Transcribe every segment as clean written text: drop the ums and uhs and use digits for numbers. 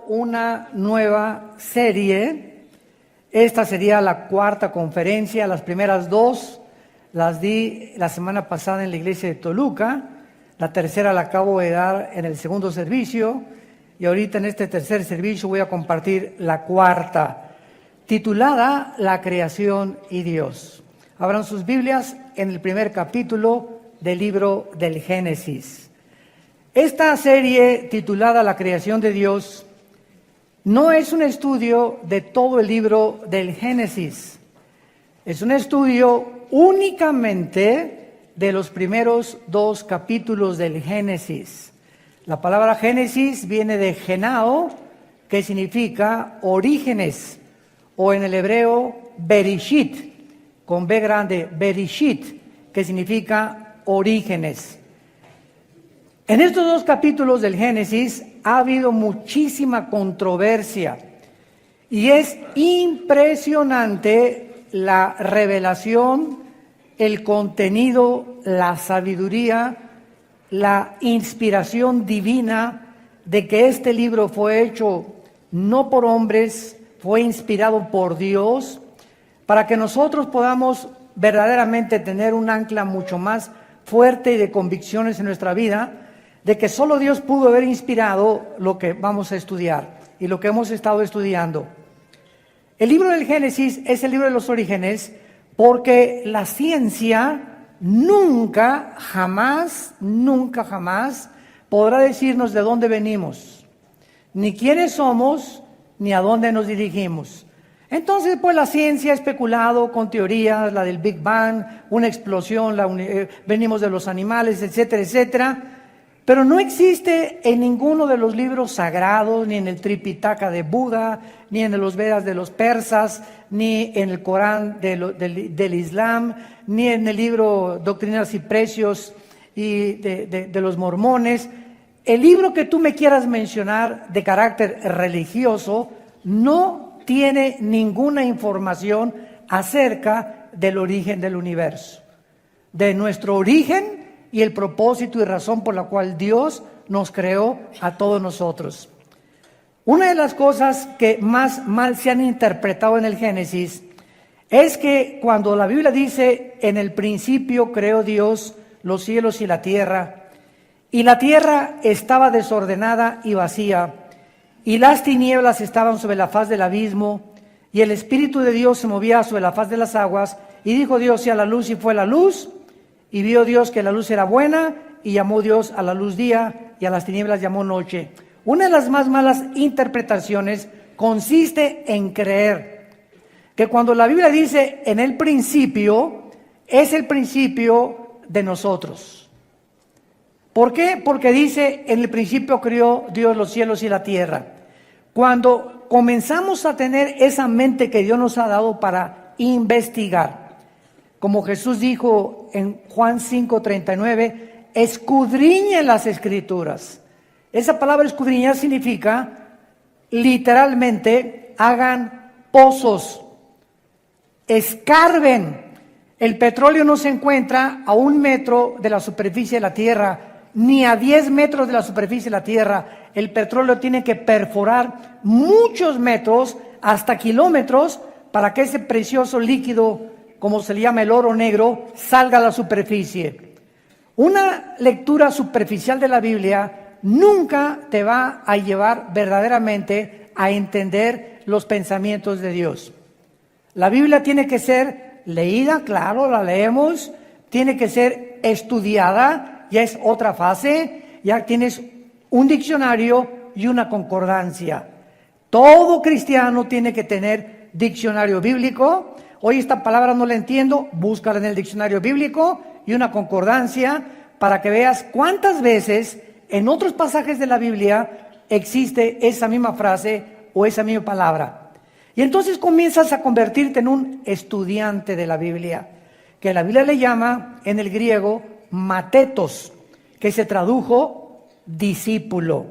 una nueva serie. Esta sería la cuarta conferencia. Las primeras dos las di la semana pasada en la iglesia de Toluca. La tercera la acabo de dar en el segundo servicio. Y ahorita en este tercer servicio voy a compartir la cuarta, titulada La creación y Dios. Abran sus Biblias en el primer capítulo del libro del Génesis. Esta serie titulada La creación de Dios no es un estudio de todo el libro del Génesis. Es un estudio únicamente de los primeros dos capítulos del Génesis. La palabra Génesis viene de genao, que significa orígenes, o en el hebreo berishit, con B grande, berishit, que significa orígenes. En estos dos capítulos del Génesis ha habido muchísima controversia y es impresionante la revelación, el contenido, la sabiduría, la inspiración divina de que este libro fue hecho no por hombres, fue inspirado por Dios, para que nosotros podamos verdaderamente tener un ancla mucho más fuerte y de convicciones en nuestra vida, de que solo Dios pudo haber inspirado lo que vamos a estudiar y lo que hemos estado estudiando. El libro del Génesis es el libro de los orígenes porque la ciencia nunca jamás podrá decirnos de dónde venimos, ni quiénes somos, ni a dónde nos dirigimos. Entonces, pues la ciencia ha especulado con teorías, la del Big Bang, una explosión, venimos de los animales, etcétera, etcétera. Pero no existe en ninguno de los libros sagrados, ni en el Tripitaka de Buda, ni en los Vedas de los persas, ni en el Corán del Islam, ni en el libro Doctrinas y Precios y de los mormones. El libro que tú me quieras mencionar de carácter religioso no tiene ninguna información acerca del origen del universo, de nuestro origen y el propósito y razón por la cual Dios nos creó a todos nosotros. Una de las cosas que más mal se han interpretado en el Génesis es que cuando la Biblia dice, en el principio creó Dios los cielos y la tierra estaba desordenada y vacía, y las tinieblas estaban sobre la faz del abismo, y el Espíritu de Dios se movía sobre la faz de las aguas, y dijo Dios, sea la luz, y fue la luz. Y vio Dios que la luz era buena, y llamó Dios a la luz día, y a las tinieblas llamó noche. Una de las más malas interpretaciones consiste en creer que cuando la Biblia dice en el principio, es el principio de nosotros. ¿Por qué? Porque dice, en el principio creó Dios los cielos y la tierra. Cuando comenzamos a tener esa mente que Dios nos ha dado para investigar, como Jesús dijo en Juan 5:39, escudriñen las Escrituras. Esa palabra escudriñar significa, literalmente, hagan pozos, escarben. El petróleo no se encuentra a 1 metro de la superficie de la tierra, ni a 10 metros de la superficie de la tierra. El petróleo tiene que perforar muchos metros, hasta kilómetros, para que ese precioso líquido, como se le llama el oro negro, salga a la superficie. Una lectura superficial de la Biblia nunca te va a llevar verdaderamente a entender los pensamientos de Dios. La Biblia tiene que ser leída, claro, la leemos, tiene que ser estudiada, ya es otra fase, ya tienes un diccionario y una concordancia. Todo cristiano tiene que tener diccionario bíblico. Hoy esta palabra no la entiendo, búscala en el diccionario bíblico y una concordancia para que veas cuántas veces en otros pasajes de la Biblia existe esa misma frase o esa misma palabra. Y entonces comienzas a convertirte en un estudiante de la Biblia, que la Biblia le llama en el griego matetos, que se tradujo discípulo.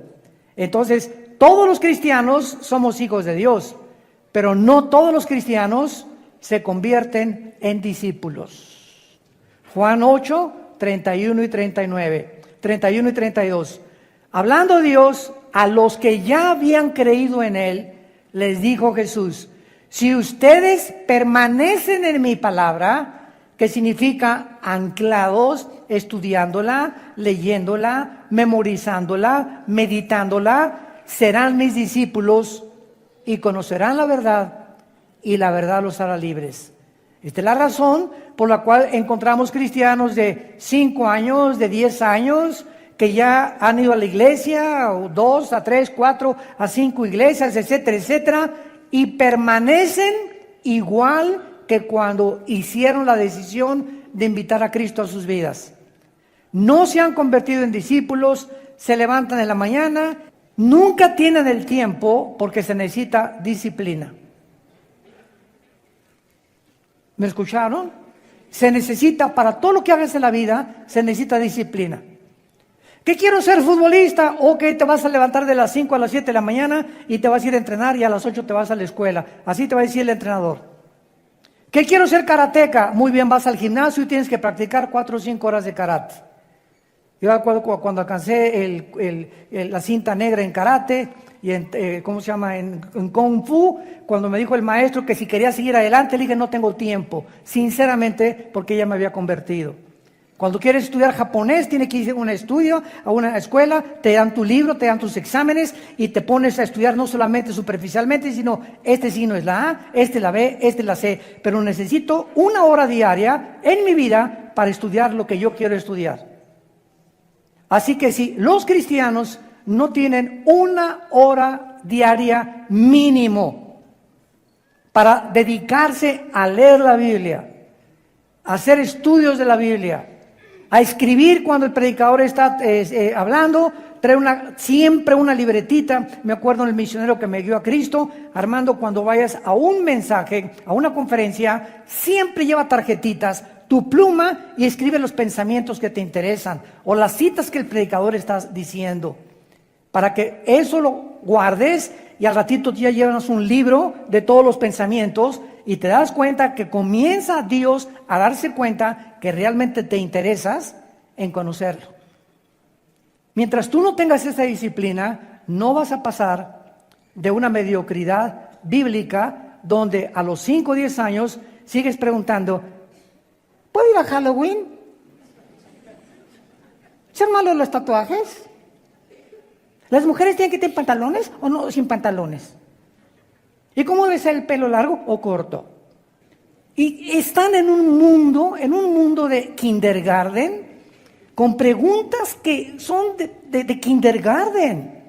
Entonces, todos los cristianos somos hijos de Dios, pero no todos los cristianos se convierten en discípulos. Juan 8, 31 y 32. Hablando Dios a los que ya habían creído en Él, les dijo Jesús: si ustedes permanecen en mi palabra, que significa anclados, estudiándola, leyéndola, memorizándola, meditándola, serán mis discípulos y conocerán la verdad, y la verdad los hará libres. Esta es la razón por la cual encontramos cristianos de 5 años, de 10 años, que ya han ido a la iglesia, o 2, a 3, 4, a 5 iglesias, etcétera, etcétera, y permanecen igual que cuando hicieron la decisión de invitar a Cristo a sus vidas. No se han convertido en discípulos, se levantan en la mañana, nunca tienen el tiempo porque se necesita disciplina. ¿Me escucharon? Se necesita, para todo lo que hagas en la vida, se necesita disciplina. ¿Qué quiero ser futbolista? Ok, te vas a levantar de las 5 a las 7 de la mañana y te vas a ir a entrenar y a las 8 te vas a la escuela. Así te va a decir el entrenador. ¿Qué quiero ser karateca? Muy bien, vas al gimnasio y tienes que practicar 4 o 5 horas de karate. Yo recuerdo cuando alcancé la cinta negra en karate y en Kung Fu, cuando me dijo el maestro que si quería seguir adelante, le dije no tengo tiempo, sinceramente, porque ya me había convertido. Cuando quieres estudiar japonés, tienes que ir a un estudio, a una escuela, te dan tu libro, te dan tus exámenes y te pones a estudiar no solamente superficialmente, sino este signo es la A, este la B, este la C, pero necesito 1 hora diaria en mi vida para estudiar lo que yo quiero estudiar. Así que si los cristianos no tienen 1 hora diaria mínimo para dedicarse a leer la Biblia, a hacer estudios de la Biblia, a escribir cuando el predicador está hablando, trae siempre una libretita. Me acuerdo del misionero que me guió a Cristo: Armando, cuando vayas a un mensaje, a una conferencia, siempre lleva tarjetitas, tu pluma, y escribe los pensamientos que te interesan o las citas que el predicador está diciendo, para que eso lo guardes y al ratito ya llevas un libro de todos los pensamientos y te das cuenta que comienza Dios a darse cuenta que realmente te interesas en conocerlo. Mientras tú no tengas esa disciplina, no vas a pasar de una mediocridad bíblica donde a los 5 o 10 años sigues preguntando: ¿puedo ir a Halloween? ¿Son malos los tatuajes? ¿Las mujeres tienen que tener pantalones o no sin pantalones? ¿Y cómo debe ser el pelo, largo o corto? Y están en un mundo de kindergarten, con preguntas que son de kindergarten,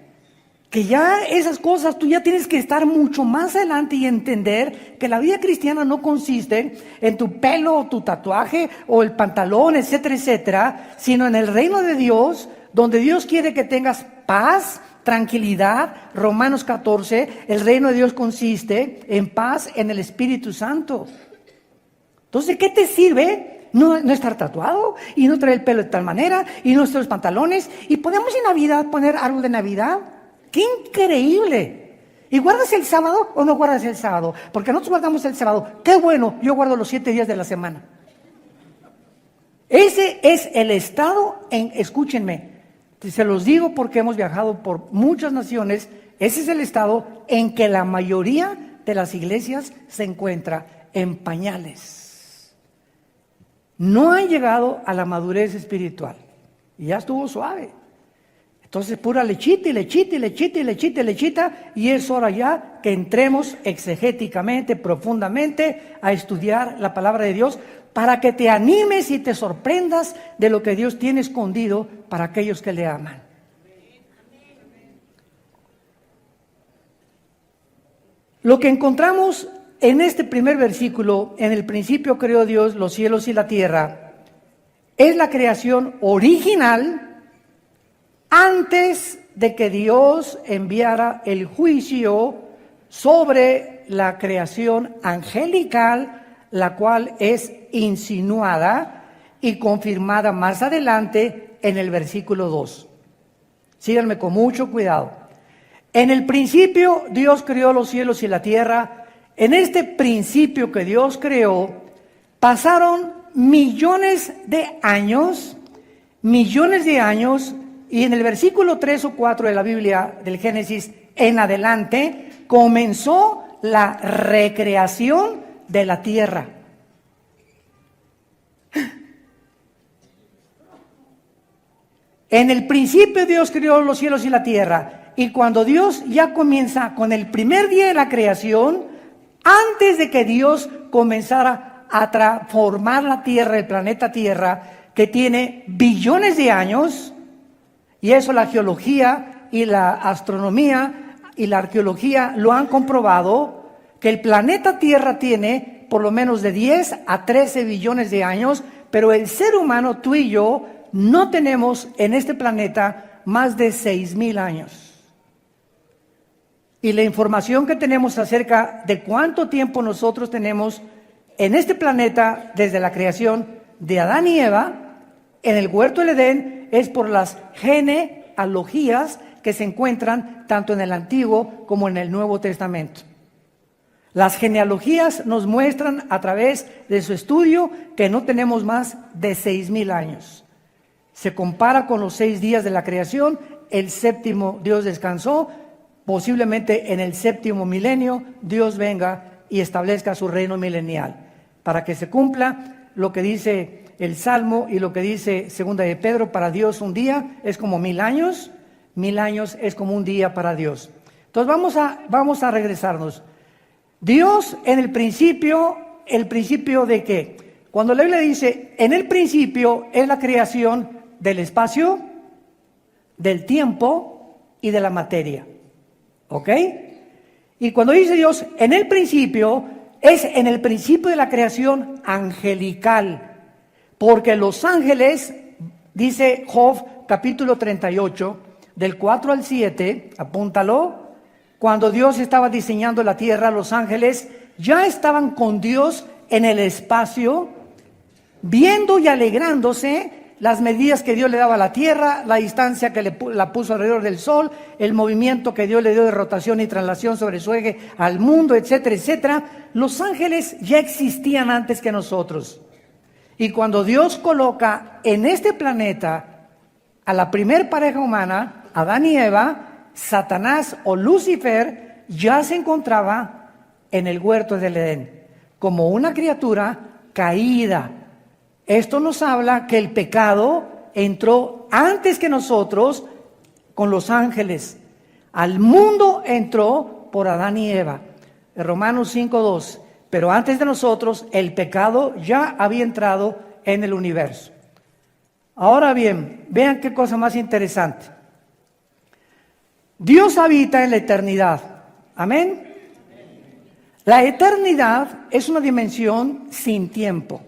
que ya esas cosas tú ya tienes que estar mucho más adelante y entender que la vida cristiana no consiste en tu pelo o tu tatuaje o el pantalón, etcétera, etcétera, sino en el reino de Dios, donde Dios quiere que tengas paz, tranquilidad. Romanos 14, el reino de Dios consiste en paz en el Espíritu Santo. Entonces, ¿qué te sirve no estar tatuado y no traer el pelo de tal manera y no estar los pantalones? Y podemos en Navidad poner árbol de Navidad. ¡Qué increíble! ¿Y guardas el sábado o no guardas el sábado? Porque nosotros guardamos el sábado. ¡Qué bueno! Yo guardo los 7 días de la semana. Ese es el estado escúchenme, se los digo porque hemos viajado por muchas naciones, ese es el estado en que la mayoría de las iglesias se encuentra, en pañales. No han llegado a la madurez espiritual y ya estuvo suave. Entonces pura lechita y lechita y lechita y lechita y lechita, y es hora ya que entremos exegéticamente, profundamente a estudiar la palabra de Dios, para que te animes y te sorprendas de lo que Dios tiene escondido para aquellos que le aman. Lo que encontramos en este primer versículo: en el principio creó Dios los cielos y la tierra, es la creación original antes de que Dios enviara el juicio sobre la creación angelical, la cual es insinuada y confirmada más adelante en el versículo 2. Síganme con mucho cuidado. En el principio Dios creó los cielos y la tierra. En este principio que Dios creó, pasaron millones de años y en el versículo 3 o 4 de la Biblia del Génesis en adelante comenzó la recreación de la tierra. En el principio Dios creó los cielos y la tierra, y cuando Dios ya comienza con el primer día de la creación, antes de que Dios comenzara a transformar la tierra, el planeta Tierra, que tiene billones de años, y eso la geología y la astronomía y la arqueología lo han comprobado, que el planeta Tierra tiene por lo menos de 10 a 13 billones de años, pero el ser humano, tú y yo, no tenemos en este planeta más de 6,000 años. Y la información que tenemos acerca de cuánto tiempo nosotros tenemos en este planeta desde la creación de Adán y Eva en el huerto del Edén es por las genealogías que se encuentran tanto en el Antiguo como en el Nuevo Testamento. Las genealogías nos muestran a través de su estudio que no tenemos más de 6,000 años. Se compara con los 6 días de la creación, el séptimo Dios descansó, posiblemente en el séptimo milenio Dios venga y establezca su reino milenial, para que se cumpla lo que dice el Salmo y lo que dice Segunda de Pedro: para Dios un día es como 1,000 años, 1,000 años es como un día para Dios. Entonces vamos a regresarnos. Dios en el principio de qué? Cuando la Biblia dice, en el principio es la creación del espacio, del tiempo y de la materia. ¿Ok? Y cuando dice Dios, en el principio, es en el principio de la creación angelical. Porque los ángeles, dice Job capítulo 38, del 4 al 7, apúntalo, cuando Dios estaba diseñando la tierra, los ángeles ya estaban con Dios en el espacio, viendo y alegrándose las medidas que Dios le daba a la tierra, la distancia que la puso alrededor del sol, el movimiento que Dios le dio de rotación y traslación sobre su eje al mundo, etcétera, etcétera. Los ángeles ya existían antes que nosotros. Y cuando Dios coloca en este planeta a la primer pareja humana, Adán y Eva, Satanás o Lucifer ya se encontraba en el huerto del Edén como una criatura caída. Esto nos habla que el pecado entró antes que nosotros con los ángeles. Al mundo entró por Adán y Eva. Romanos 5:2. Pero antes de nosotros el pecado ya había entrado en el universo. Ahora bien, vean qué cosa más interesante. Dios habita en la eternidad. Amén. La eternidad es una dimensión sin tiempo.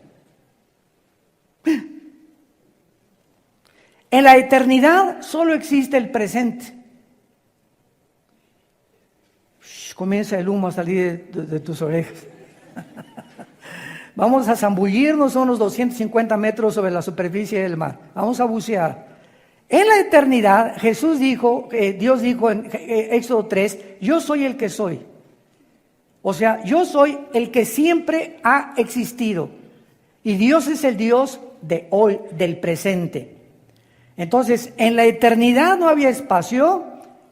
En la eternidad solo existe el presente. Comienza el humo a salir de tus orejas. Vamos a zambullirnos unos 250 metros sobre la superficie del mar. Vamos a bucear. En la eternidad, Dios dijo en Éxodo 3, yo soy el que soy. O sea, yo soy el que siempre ha existido. Y Dios es el Dios de hoy, del presente. Entonces, en la eternidad no había espacio,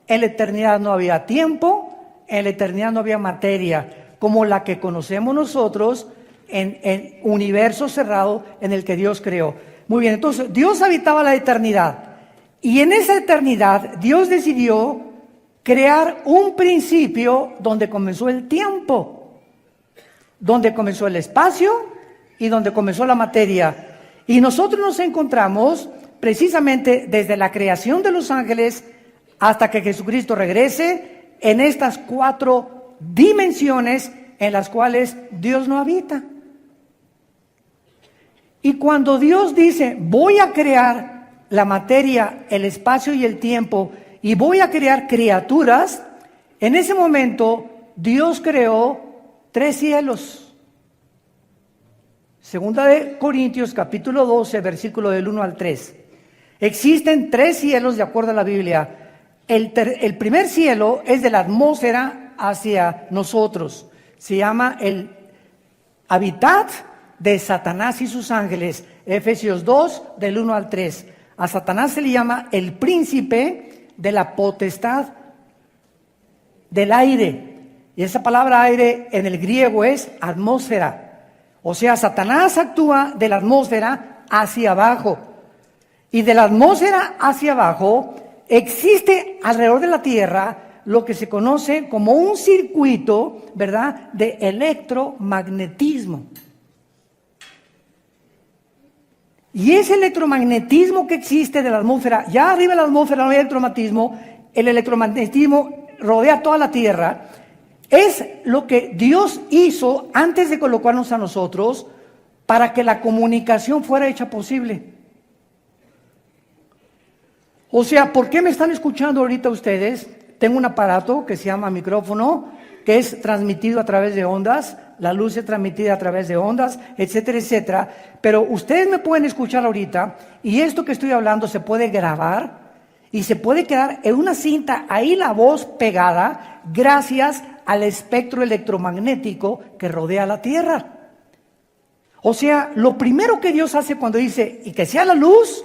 en la eternidad no había tiempo, en la eternidad no había materia, como la que conocemos nosotros en el universo cerrado en el que Dios creó. Muy bien, entonces Dios habitaba la eternidad. Y en esa eternidad Dios decidió crear un principio donde comenzó el tiempo, donde comenzó el espacio y donde comenzó la materia. Y nosotros nos encontramos precisamente desde la creación de los ángeles hasta que Jesucristo regrese en estas 4 dimensiones en las cuales Dios no habita. Y cuando Dios dice, voy a crear la materia, el espacio y el tiempo, y voy a crear criaturas, en ese momento Dios creó 3 cielos. Segunda de Corintios capítulo 12, versículo del 1 al 3. Existen 3 cielos de acuerdo a la Biblia. El primer cielo es de la atmósfera hacia nosotros. Se llama el hábitat de Satanás y sus ángeles. Efesios 2, del 1 al 3. A Satanás se le llama el príncipe de la potestad del aire. Y esa palabra aire en el griego es atmósfera. O sea, Satanás actúa de la atmósfera hacia abajo. Y de la atmósfera hacia abajo existe alrededor de la Tierra lo que se conoce como un circuito, ¿verdad?, de electromagnetismo. Y ese electromagnetismo que existe de la atmósfera, ya arriba de la atmósfera no hay electromagnetismo, el electromagnetismo rodea toda la Tierra, es lo que Dios hizo antes de colocarnos a nosotros para que la comunicación fuera hecha posible. O sea, ¿por qué me están escuchando ahorita ustedes? Tengo un aparato que se llama micrófono, que es transmitido a través de ondas, la luz es transmitida a través de ondas, etcétera, etcétera. Pero ustedes me pueden escuchar ahorita y esto que estoy hablando se puede grabar y se puede quedar en una cinta, ahí la voz pegada, gracias al espectro electromagnético que rodea la Tierra. O sea, lo primero que Dios hace cuando dice, y que sea la luz,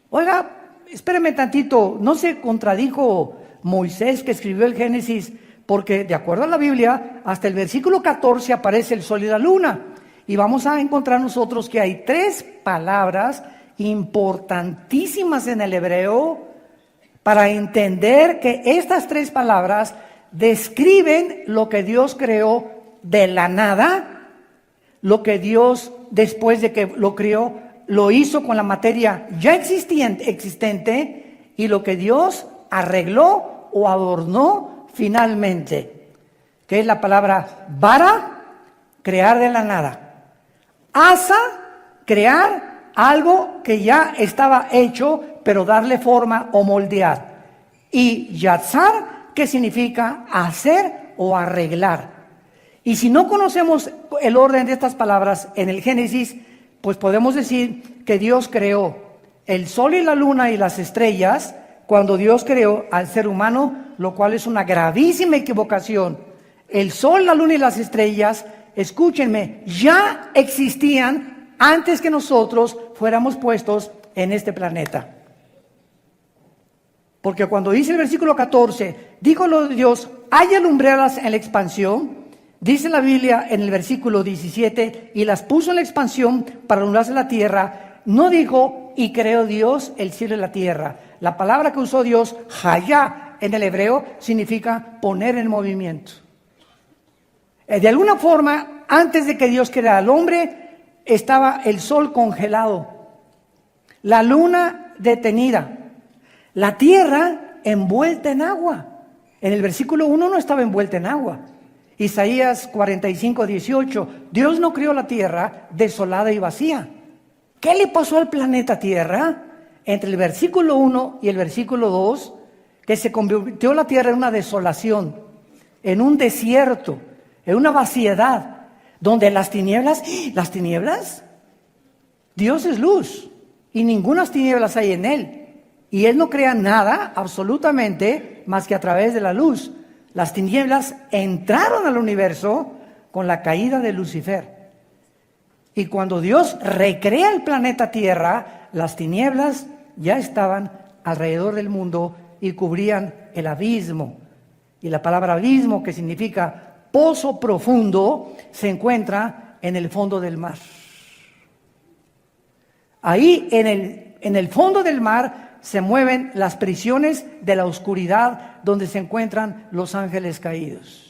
oiga, espéreme tantito, no se contradijo Moisés que escribió el Génesis, porque de acuerdo a la Biblia, hasta el versículo 14 aparece el sol y la luna. Y vamos a encontrar nosotros que hay 3 palabras importantísimas en el hebreo para entender que estas 3 palabras describen lo que Dios creó de la nada, lo que Dios después de que lo creó, lo hizo con la materia ya existente y lo que Dios arregló o adornó finalmente, que es la palabra bara, crear de la nada, asa, crear algo que ya estaba hecho, pero darle forma o moldear, y yatzar, que significa hacer o arreglar. Y si no conocemos el orden de estas palabras en el Génesis, pues podemos decir que Dios creó el sol y la luna y las estrellas cuando Dios creó al ser humano, lo cual es una gravísima equivocación. El sol, la luna y las estrellas, escúchenme, ya existían antes que nosotros fuéramos puestos en este planeta. Porque cuando dice el versículo 14, díjolo Dios, haya lumbreras en la expansión, dice la Biblia en el versículo 17, y las puso en la expansión para alumbrarse la tierra, no dijo, y creó Dios el cielo y la tierra. La palabra que usó Dios, hayá, en el hebreo, significa poner en movimiento. De alguna forma, antes de que Dios creara al hombre, estaba el sol congelado, la luna detenida, la tierra envuelta en agua. En el versículo 1 no estaba envuelta en agua. Isaías 45, 18, Dios no creó la tierra desolada y vacía. ¿Qué le pasó al planeta Tierra? Entre el versículo 1 y el versículo 2, que se convirtió la tierra en una desolación, en un desierto, en una vaciedad, donde las tinieblas, Dios es luz y ninguna tinieblas hay en Él. Y Él no crea nada absolutamente más que a través de la luz. Las tinieblas entraron al universo con la caída de Lucifer. Y cuando Dios recrea el planeta Tierra, las tinieblas ya estaban alrededor del mundo y cubrían el abismo. Y la palabra abismo, que significa pozo profundo, se encuentra en el fondo del mar. Ahí en el fondo del mar se mueven las prisiones de la oscuridad donde se encuentran los ángeles caídos.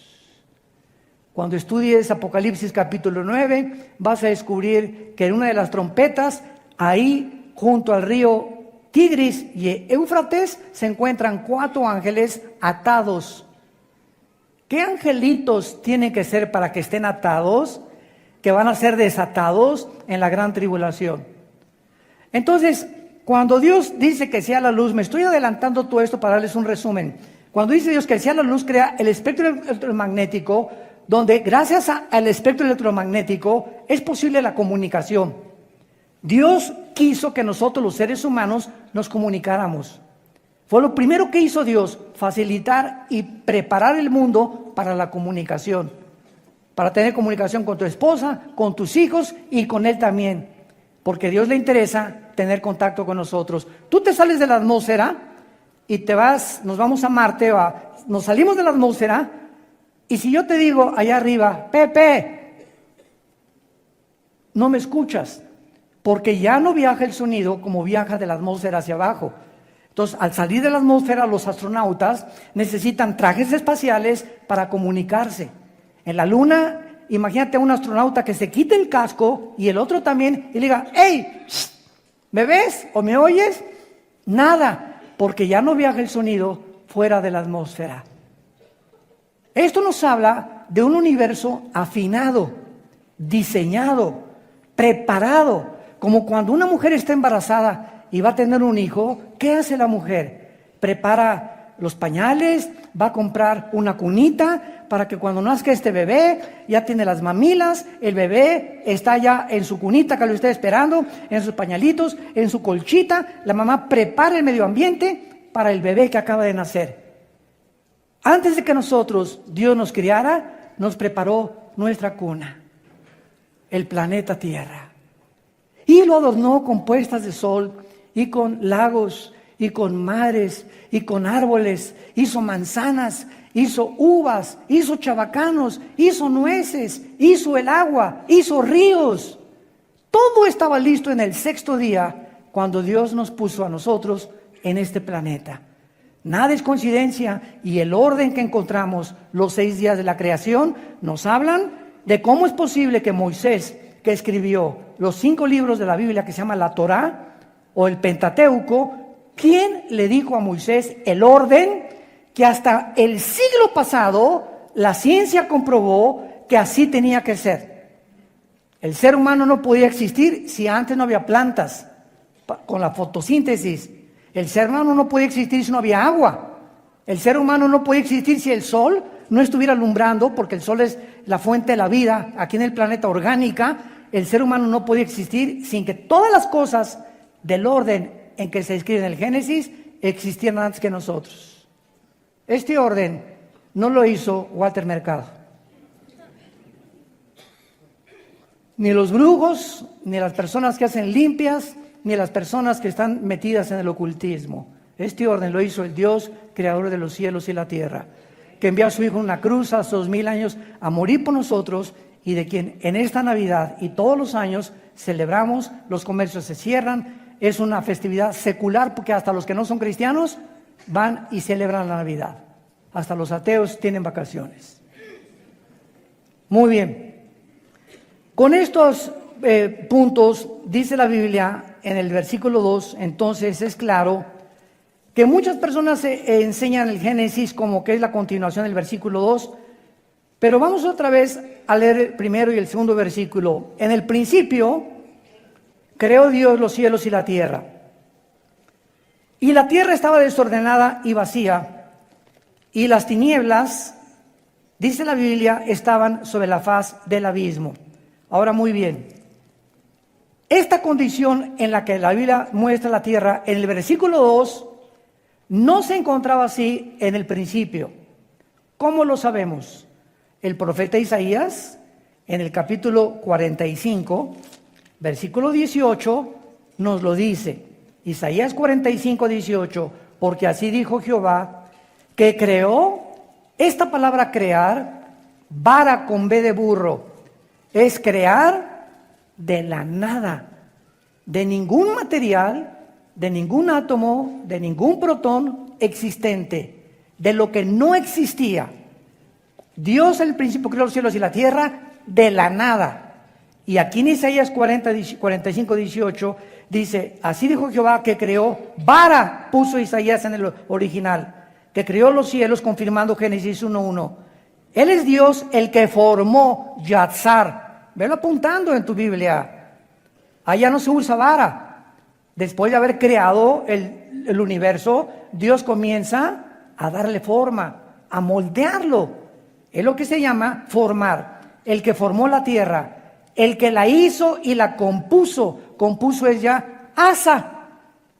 Cuando estudies Apocalipsis capítulo 9, vas a descubrir que en una de las trompetas, ahí junto al río Tigris y Éufrates, se encuentran 4 ángeles atados. ¿Qué angelitos tienen que ser para que estén atados? Que van a ser desatados en la gran tribulación. Entonces, cuando Dios dice que sea la luz, me estoy adelantando todo esto para darles un resumen. Cuando dice Dios que sea la luz, crea el espectro electromagnético, donde gracias al espectro electromagnético es posible la comunicación. Dios quiso que nosotros los seres humanos nos comunicáramos. Fue lo primero que hizo Dios, facilitar y preparar el mundo para la comunicación. Para tener comunicación con tu esposa, con tus hijos y con Él también. Porque a Dios le interesa tener contacto con nosotros. Tú te sales de la atmósfera y te vas, nos vamos a Marte, nos salimos de la atmósfera, y si yo te digo allá arriba, Pepe, no me escuchas, porque ya no viaja el sonido como viaja de la atmósfera hacia abajo. Entonces, al salir de la atmósfera, los astronautas necesitan trajes espaciales para comunicarse. En la Luna, imagínate a un astronauta que se quite el casco y el otro también y le diga, hey, ¿me ves o me oyes? Nada, porque ya no viaja el sonido fuera de la atmósfera. Esto nos habla de un universo afinado, diseñado, preparado, como cuando una mujer está embarazada y va a tener un hijo. ¿Qué hace la mujer? Prepara los pañales, va a comprar una cunita para que cuando nazca este bebé ya tiene las mamilas, el bebé está ya en su cunita que lo está esperando, en sus pañalitos, en su colchita. La mamá prepara el medio ambiente para el bebé que acaba de nacer. Antes de que nosotros, Dios nos criara, nos preparó nuestra cuna, el planeta Tierra. Y lo adornó con puestas de sol, y con lagos, y con mares, y con árboles. Hizo manzanas, hizo uvas, hizo chabacanos, hizo nueces, hizo el agua, hizo ríos. Todo estaba listo en el sexto día, cuando Dios nos puso a nosotros en este planeta. Nada es coincidencia, y el orden que encontramos los 6 días de la creación nos hablan de cómo es posible que Moisés, que escribió los 5 libros de la Biblia que se llama la Torá o el Pentateuco, ¿quién le dijo a Moisés el orden que hasta el siglo pasado la ciencia comprobó que así tenía que ser? El ser humano no podía existir si antes no había plantas con la fotosíntesis. El ser humano no podía existir si no había agua. El ser humano no podía existir si el sol no estuviera alumbrando, porque el sol es la fuente de la vida aquí en el planeta orgánica. El ser humano no podía existir sin que todas las cosas del orden en que se escribe en el Génesis existieran antes que nosotros. Este orden no lo hizo Walter Mercado. Ni los brujos, ni las personas que hacen limpias, ni las personas que están metidas en el ocultismo. Este orden lo hizo el Dios, creador de los cielos y la tierra, que envió a su Hijo en una cruz hace 2000 años a morir por nosotros, y de quien en esta Navidad y todos los años celebramos. Los comercios se cierran, es una festividad secular, porque hasta los que no son cristianos van y celebran la Navidad. Hasta los ateos tienen vacaciones. Muy bien. Con estos puntos, dice la Biblia en el versículo 2, entonces es claro que muchas personas enseñan el Génesis como que es la continuación del versículo 2, pero vamos otra vez a leer el primero y el segundo versículo. En el principio creó Dios los cielos y la tierra, y la tierra estaba desordenada y vacía, y las tinieblas, dice la Biblia, estaban sobre la faz del abismo. Ahora, muy bien, esta condición en la que la Biblia muestra la tierra en el versículo 2 no se encontraba así en el principio. ¿Cómo lo sabemos? El profeta Isaías, en el capítulo 45, versículo 18, nos lo dice. Isaías 45, 18, porque así dijo Jehová, que creó, esta palabra crear, vara con B de burro, es crear de la nada, de ningún material, de ningún átomo, de ningún protón existente, de lo que no existía. Dios en el principio creó los cielos y la tierra de la nada. Y aquí en Isaías 45, 18 dice, así dijo Jehová, que creó, vara puso Isaías en el original, que creó los cielos, confirmando Génesis 1:1. Él es Dios el que formó Yatzar. Velo apuntando en tu Biblia. Allá no se usa vara. Después de haber creado el universo, Dios comienza a darle forma, a moldearlo. Es lo que se llama formar. El que formó la tierra, el que la hizo y la compuso. Compuso es ya asa.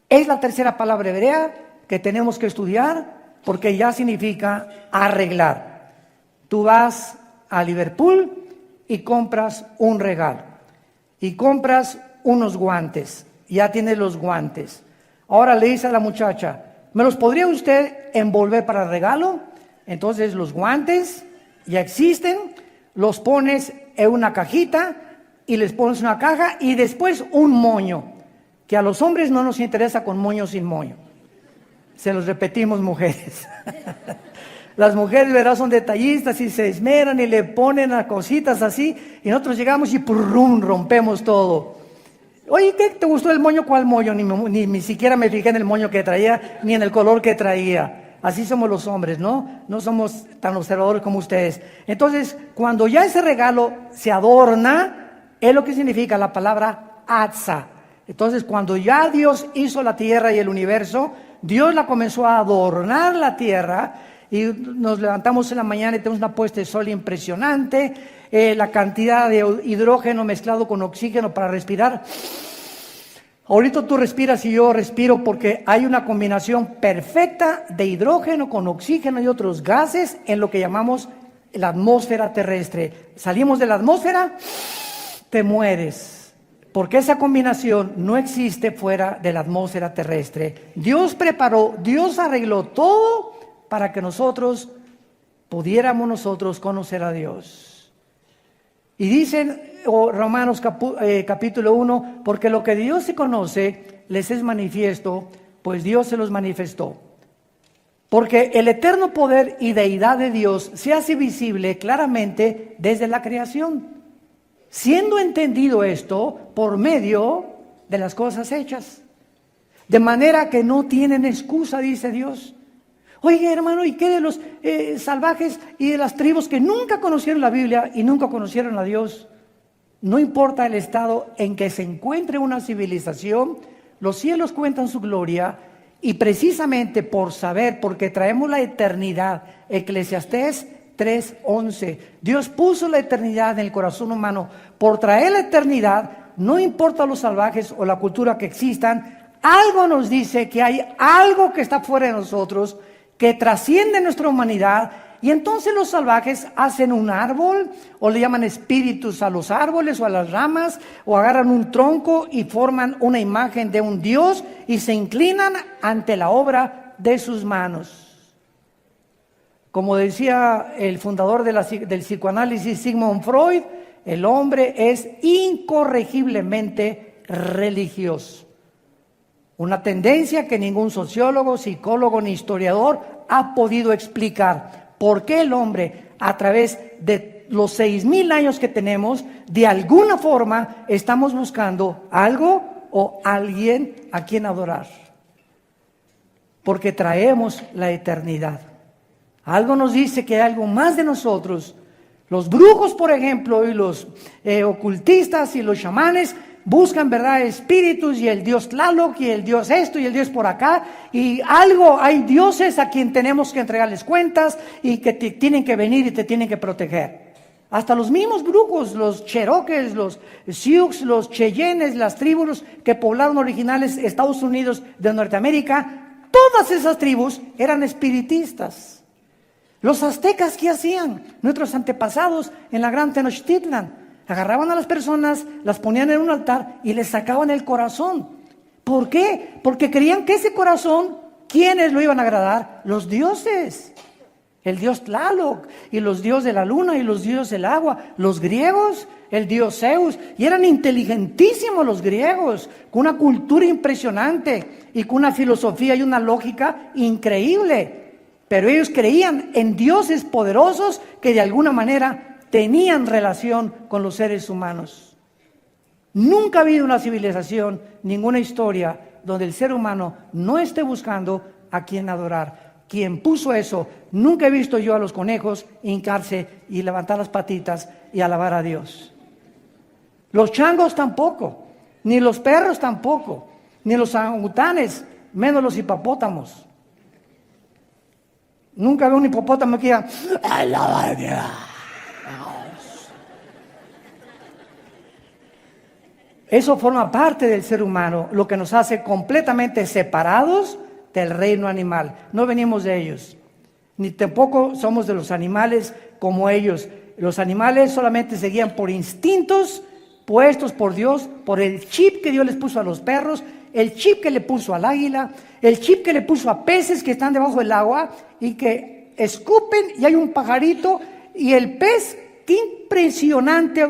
Es la tercera palabra hebrea que tenemos que estudiar, porque ya significa arreglar. Tú vas a Liverpool y compras un regalo, y compras unos guantes, ya tiene los guantes. Ahora le dice a la muchacha, ¿me los podría usted envolver para regalo? Entonces los guantes ya existen, los pones en una cajita y les pones una caja y después un moño, que a los hombres no nos interesa con moño sin moño. Se los repetimos, mujeres. Las mujeres, ¿verdad?, son detallistas y se esmeran y le ponen a cositas así y nosotros llegamos y ¡prum!, rompemos todo. Oye, ¿qué te gustó el moño? ¿Cuál moño? Ni siquiera me fijé en el moño que traía, ni en el color que traía. Así somos los hombres, ¿no? No somos tan observadores como ustedes. Entonces, cuando ya ese regalo se adorna, es lo que significa la palabra atza. Entonces, cuando ya Dios hizo la tierra y el universo, Dios la comenzó a adornar la tierra y nos levantamos en la mañana y tenemos una puesta de sol impresionante. La cantidad de hidrógeno mezclado con oxígeno para respirar. Ahorita tú respiras y yo respiro porque hay una combinación perfecta de hidrógeno con oxígeno y otros gases en lo que llamamos la atmósfera terrestre. Salimos de la atmósfera, te mueres, porque esa combinación no existe fuera de la atmósfera terrestre. Dios preparó, Dios arregló todo para que pudiéramos conocer a Dios. Y dicen Romanos capítulo 1, porque lo que Dios se conoce les es manifiesto, pues Dios se los manifestó. Porque el eterno poder y deidad de Dios se hace visible claramente desde la creación, siendo entendido esto por medio de las cosas hechas. De manera que no tienen excusa, dice Dios. Oye, hermano, ¿y qué de los salvajes y de las tribus que nunca conocieron la Biblia y nunca conocieron a Dios? No importa el estado en que se encuentre una civilización, los cielos cuentan su gloria y precisamente por saber, porque traemos la eternidad, Eclesiastés 3:11, Dios puso la eternidad en el corazón humano. Por traer la eternidad, no importa los salvajes o la cultura que existan, algo nos dice que hay algo que está fuera de nosotros, que trasciende nuestra humanidad, y entonces los salvajes hacen un árbol, o le llaman espíritus a los árboles o a las ramas, o agarran un tronco y forman una imagen de un Dios y se inclinan ante la obra de sus manos. Como decía el fundador del psicoanálisis, Sigmund Freud, el hombre es incorregiblemente religioso. Una tendencia que ningún sociólogo, psicólogo ni historiador ha podido explicar. ¿Por qué el hombre, a través de los 6,000 años que tenemos, de alguna forma estamos buscando algo o alguien a quien adorar? Porque traemos la eternidad. Algo nos dice que hay algo más de nosotros. Los brujos, por ejemplo, y los ocultistas y los chamanes buscan, ¿verdad?, espíritus y el dios Tlaloc y el dios esto y el dios por acá, y hay dioses a quien tenemos que entregarles cuentas y que tienen que venir y te tienen que proteger. Hasta los mismos brujos, los Cherokees, los Sioux, los Cheyennes, las tribus que poblaron originales Estados Unidos de Norteamérica, todas esas tribus eran espiritistas. Los aztecas, ¿qué hacían? Nuestros antepasados en la Gran Tenochtitlan agarraban a las personas, las ponían en un altar y les sacaban el corazón. ¿Por qué? Porque creían que ese corazón, ¿quiénes lo iban a agradar? Los dioses. El dios Tlaloc y los dioses de la luna y los dioses del agua. Los griegos, el dios Zeus. Y eran inteligentísimos los griegos, con una cultura impresionante y con una filosofía y una lógica increíble. Pero ellos creían en dioses poderosos que de alguna manera tenían relación con los seres humanos. Nunca ha habido una civilización, ninguna historia, donde el ser humano no esté buscando a quien adorar. Quien puso eso, nunca he visto yo a los conejos hincarse y levantar las patitas y alabar a Dios. Los changos tampoco, ni los perros tampoco, ni los orangutanes, menos los hipopótamos. Nunca veo un hipopótamo que diga, alaba a Dios. Eso forma parte del ser humano, lo que nos hace completamente separados del reino animal. No venimos de ellos, ni tampoco somos de los animales como ellos. Los animales solamente se guían por instintos puestos por Dios, por el chip que Dios les puso a los perros, el chip que le puso al águila, el chip que le puso a peces que están debajo del agua y que escupen y hay un pajarito y el pez, qué impresionante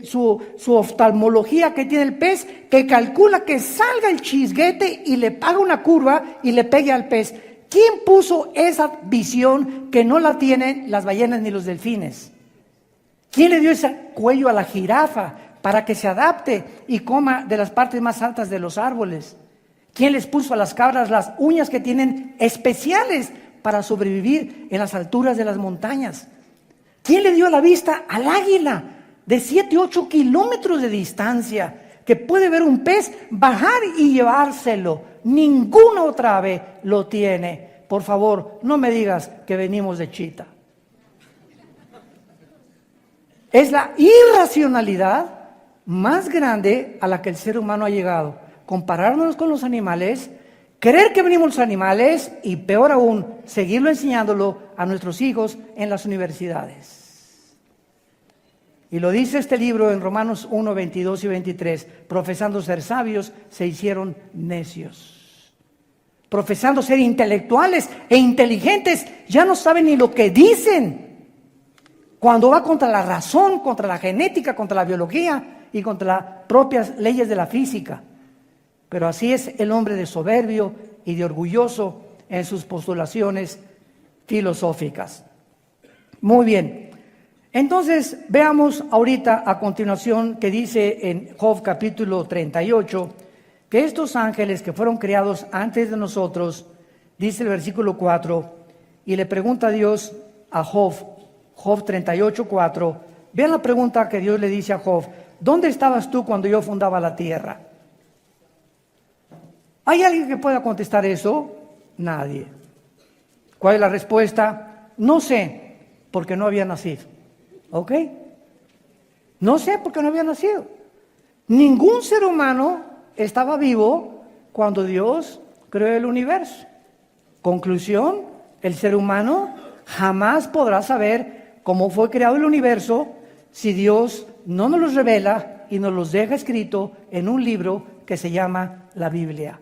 su oftalmología que tiene el pez, que calcula que salga el chisguete y le haga una curva y le pegue al pez. ¿Quién puso esa visión que no la tienen las ballenas ni los delfines? ¿Quién le dio ese cuello a la jirafa para que se adapte y coma de las partes más altas de los árboles? ¿Quién les puso a las cabras las uñas que tienen especiales para sobrevivir en las alturas de las montañas? ¿Quién le dio la vista al águila de 7, 8 kilómetros de distancia que puede ver un pez bajar y llevárselo? Ninguna otra ave lo tiene. Por favor, no me digas que venimos de chita. Es la irracionalidad más grande a la que el ser humano ha llegado. Compararnos con los animales, creer que venimos los animales y peor aún, seguirlo enseñándolo a nuestros hijos en las universidades. Y lo dice este libro en Romanos 1, 22 y 23. Profesando ser sabios, se hicieron necios. Profesando ser intelectuales e inteligentes, ya no saben ni lo que dicen. Cuando va contra la razón, contra la genética, contra la biología y contra las propias leyes de la física. Pero así es el hombre de soberbio y de orgulloso en sus postulaciones filosóficas. Muy bien. Entonces, veamos ahorita a continuación que dice en Job capítulo 38, que estos ángeles que fueron creados antes de nosotros, dice el versículo 4, y le pregunta a Dios a Job 38, 4, vean la pregunta que Dios le dice a Job: ¿dónde estabas tú cuando yo fundaba la tierra? ¿Hay alguien que pueda contestar eso? Nadie. ¿Cuál es la respuesta? No sé, porque no había nacido. ¿Ok? No sé, porque no había nacido. Ningún ser humano estaba vivo cuando Dios creó el universo. Conclusión, el ser humano jamás podrá saber cómo fue creado el universo si Dios no nos los revela y nos los deja escrito en un libro que se llama la Biblia.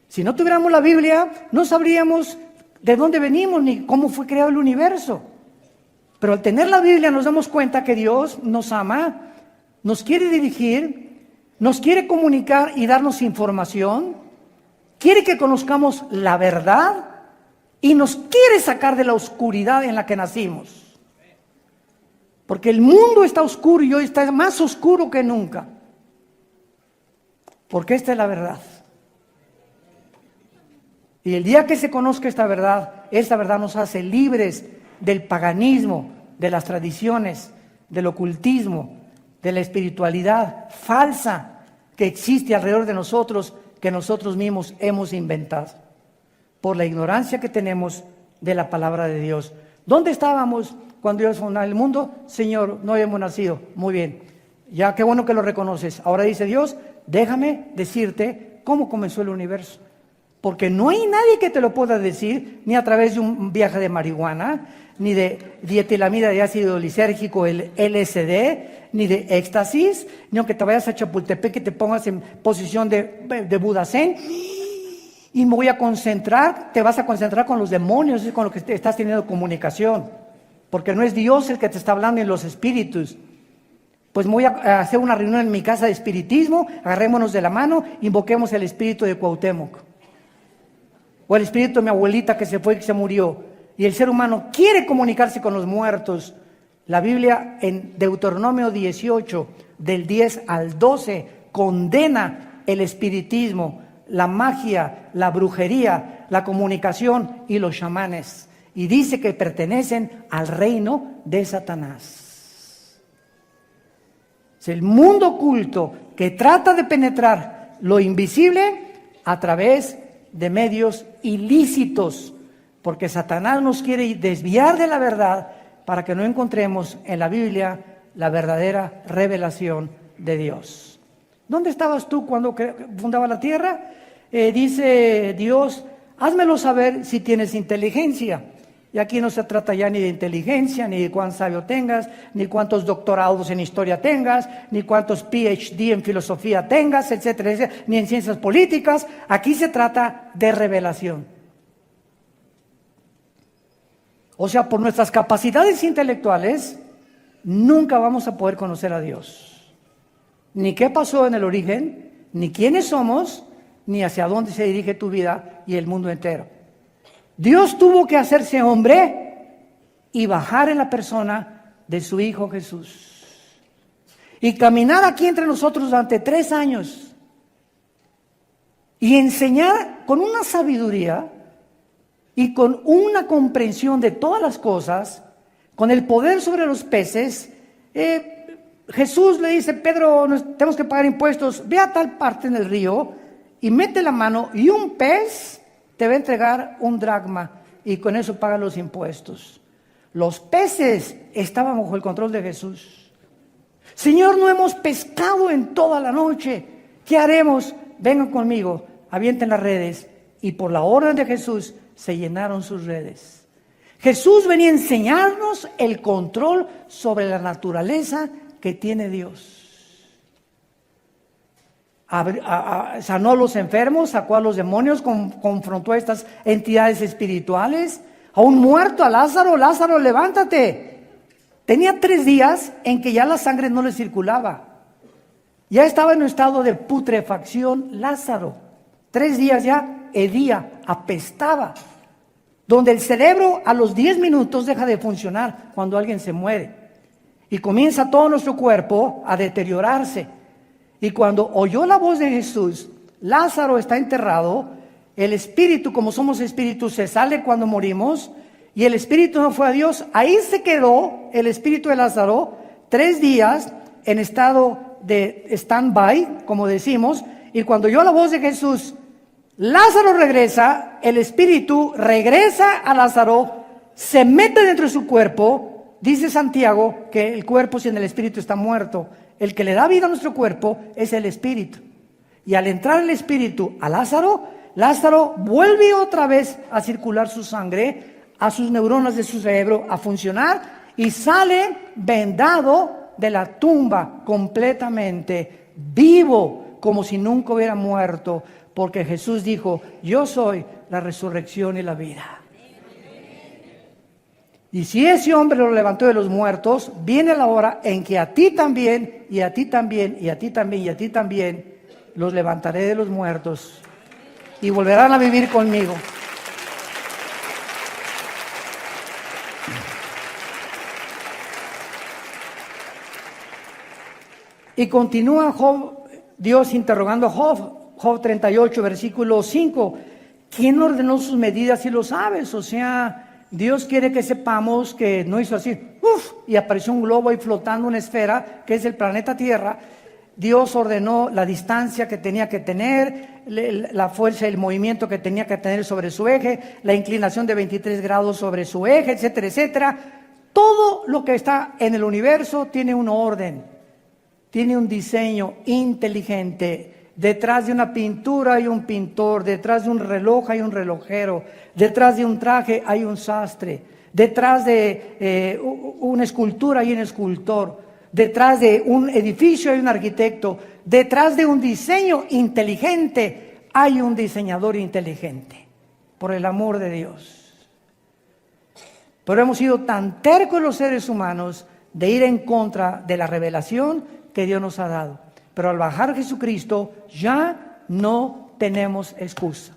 Si no tuviéramos la Biblia, no sabríamos de dónde venimos ni cómo fue creado el universo. Pero al tener la Biblia nos damos cuenta que Dios nos ama, nos quiere dirigir, nos quiere comunicar y darnos información, quiere que conozcamos la verdad y nos quiere sacar de la oscuridad en la que nacimos. Porque el mundo está oscuro y hoy está más oscuro que nunca. Porque esta es la verdad. Y el día que se conozca esta verdad nos hace libres del paganismo, de las tradiciones, del ocultismo, de la espiritualidad falsa que existe alrededor de nosotros, que nosotros mismos hemos inventado, por la ignorancia que tenemos de la palabra de Dios. ¿Dónde estábamos cuando Dios fundó el mundo? Señor, no habíamos nacido. Muy bien, ya qué bueno que lo reconoces. Ahora dice Dios, déjame decirte cómo comenzó el universo. Porque no hay nadie que te lo pueda decir, ni a través de un viaje de marihuana, ni de dietilamida de ácido lisérgico, el LSD, ni de éxtasis, ni aunque te vayas a Chapultepec y te pongas en posición de Buda Zen, y me voy a concentrar, te vas a concentrar con los demonios, es con los que estás teniendo comunicación, porque no es Dios el que te está hablando en los espíritus. Pues voy a hacer una reunión en mi casa de espiritismo, agarrémonos de la mano, invoquemos el espíritu de Cuauhtémoc. O el espíritu de mi abuelita que se fue y que se murió. Y el ser humano quiere comunicarse con los muertos. La Biblia en Deuteronomio 18, del 10 al 12, condena el espiritismo, la magia, la brujería, la comunicación y los chamanes. Y dice que pertenecen al reino de Satanás. Es el mundo oculto que trata de penetrar lo invisible a través de medios ilícitos, porque Satanás nos quiere desviar de la verdad para que no encontremos en la Biblia la verdadera revelación de Dios. ¿Dónde estabas tú cuando fundaba la tierra? Dice Dios, házmelo saber si tienes inteligencia. Y aquí no se trata ya ni de inteligencia, ni de cuán sabio tengas, ni cuántos doctorados en historia tengas, ni cuántos PhD en filosofía tengas, etcétera, etcétera, ni en ciencias políticas. Aquí se trata de revelación. O sea, por nuestras capacidades intelectuales, nunca vamos a poder conocer a Dios. Ni qué pasó en el origen, ni quiénes somos, ni hacia dónde se dirige tu vida y el mundo entero. Dios tuvo que hacerse hombre y bajar en la persona de su Hijo Jesús. Y caminar aquí entre nosotros durante 3 años. Y enseñar con una sabiduría y con una comprensión de todas las cosas, con el poder sobre los peces. Jesús le dice, Pedro, tenemos que pagar impuestos, ve a tal parte en el río y mete la mano y un pez te va a entregar un dracma y con eso paga los impuestos. Los peces estaban bajo el control de Jesús. Señor, no hemos pescado en toda la noche. ¿Qué haremos? Vengan conmigo, avienten las redes. Y por la orden de Jesús se llenaron sus redes. Jesús venía a enseñarnos el control sobre la naturaleza que tiene Dios. Sanó a los enfermos, sacó a los demonios, confrontó a estas entidades espirituales. A un muerto, a Lázaro, Lázaro, levántate. Tenía 3 días en que ya la sangre no le circulaba. Ya estaba en un estado de putrefacción Lázaro. 3 días ya hedía, apestaba. Donde el cerebro a los 10 minutos deja de funcionar cuando alguien se muere. Y comienza todo nuestro cuerpo a deteriorarse. Y cuando oyó la voz de Jesús, Lázaro está enterrado, el espíritu, como somos espíritus, se sale cuando morimos, y el espíritu no fue a Dios. Ahí se quedó el espíritu de Lázaro 3 días en estado de stand-by, como decimos, y cuando oyó la voz de Jesús, Lázaro regresa, el espíritu regresa a Lázaro, se mete dentro de su cuerpo. Dice Santiago que el cuerpo sin el espíritu está muerto. El que le da vida a nuestro cuerpo es el espíritu. Y al entrar el espíritu a Lázaro, Lázaro vuelve otra vez a circular su sangre, a sus neuronas de su cerebro, a funcionar, y sale vendado de la tumba completamente, vivo, como si nunca hubiera muerto, porque Jesús dijo, yo soy la resurrección y la vida. Y si ese hombre lo levantó de los muertos, viene la hora en que a ti también, y a ti también, y a ti también, y a ti también, los levantaré de los muertos y volverán a vivir conmigo. Y continúa Job, Dios interrogando a Job 38, versículo 5. ¿Quién ordenó sus medidas y lo sabes? O sea, Dios quiere que sepamos que no hizo así, y apareció un globo ahí flotando, una esfera, que es el planeta Tierra. Dios ordenó la distancia que tenía que tener, la fuerza y el movimiento que tenía que tener sobre su eje, la inclinación de 23 grados sobre su eje, etcétera, etcétera. Todo lo que está en el universo tiene un orden, tiene un diseño inteligente. Detrás de una pintura hay un pintor, detrás de un reloj hay un relojero, detrás de un traje hay un sastre, detrás de una escultura hay un escultor, detrás de un edificio hay un arquitecto, detrás de un diseño inteligente hay un diseñador inteligente, por el amor de Dios. Pero hemos sido tan tercos los seres humanos de ir en contra de la revelación que Dios nos ha dado. Pero al bajar Jesucristo ya no tenemos excusa.